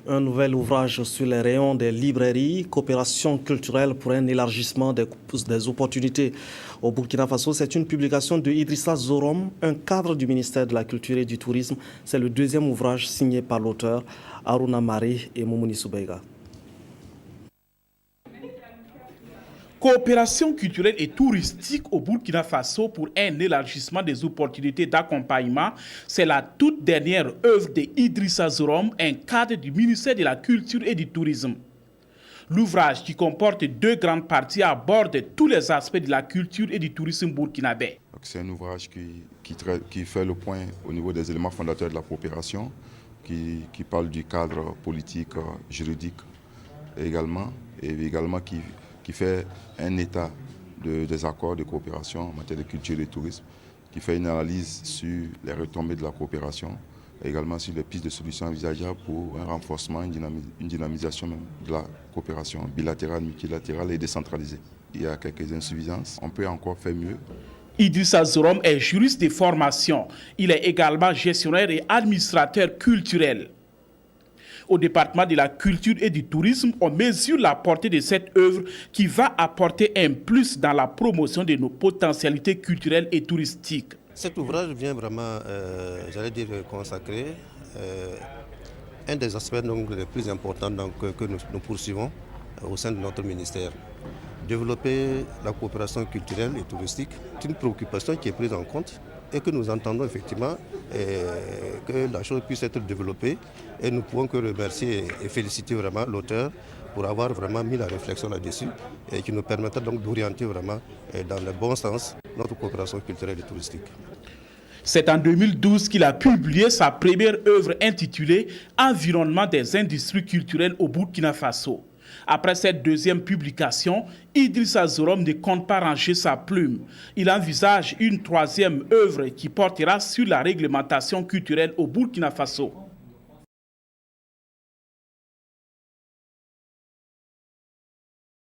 Un nouvel ouvrage sur les rayons des librairies, coopération culturelle pour un élargissement des opportunités au Burkina Faso. C'est une publication de Idrissa Zorom, un cadre du ministère de la Culture et du Tourisme. C'est le deuxième ouvrage signé par l'auteur Aruna Mari et Moumouni Soubeiga. Coopération culturelle et touristique au Burkina Faso pour un élargissement des opportunités d'accompagnement, c'est la toute dernière œuvre d'Idrissa Zorom, un cadre du ministère de la Culture et du Tourisme. L'ouvrage, qui comporte deux grandes parties, aborde tous les aspects de la culture et du tourisme burkinabé. C'est un ouvrage qui fait le point au niveau des éléments fondateurs de la coopération, qui parle du cadre politique, juridique également, et également qui fait un état des accords de coopération en matière de culture et de tourisme, qui fait une analyse sur les retombées de la coopération, et également sur les pistes de solutions envisageables pour un renforcement, une dynamisation même de la coopération bilatérale, multilatérale et décentralisée. Il y a quelques insuffisances, on peut encore faire mieux. Idrissa Zorom est juriste de formation. Il est également gestionnaire et administrateur culturel. Au département de la culture et du tourisme, on mesure la portée de cette œuvre qui va apporter un plus dans la promotion de nos potentialités culturelles et touristiques. Cet ouvrage vient vraiment, consacrer un des aspects les plus importants que nous poursuivons au sein de notre ministère. Développer la coopération culturelle et touristique, c'est une préoccupation qui est prise en compte et que nous entendons effectivement que la chose puisse être développée, et nous pouvons que remercier et féliciter vraiment l'auteur pour avoir vraiment mis la réflexion là-dessus et qui nous permettra donc d'orienter vraiment dans le bon sens notre coopération culturelle et touristique. C'est en 2012 qu'il a publié sa première œuvre intitulée « Environnement des industries culturelles au Burkina Faso ». Après cette deuxième publication, Idrissa Zorom ne compte pas ranger sa plume. Il envisage une troisième œuvre qui portera sur la réglementation culturelle au Burkina Faso.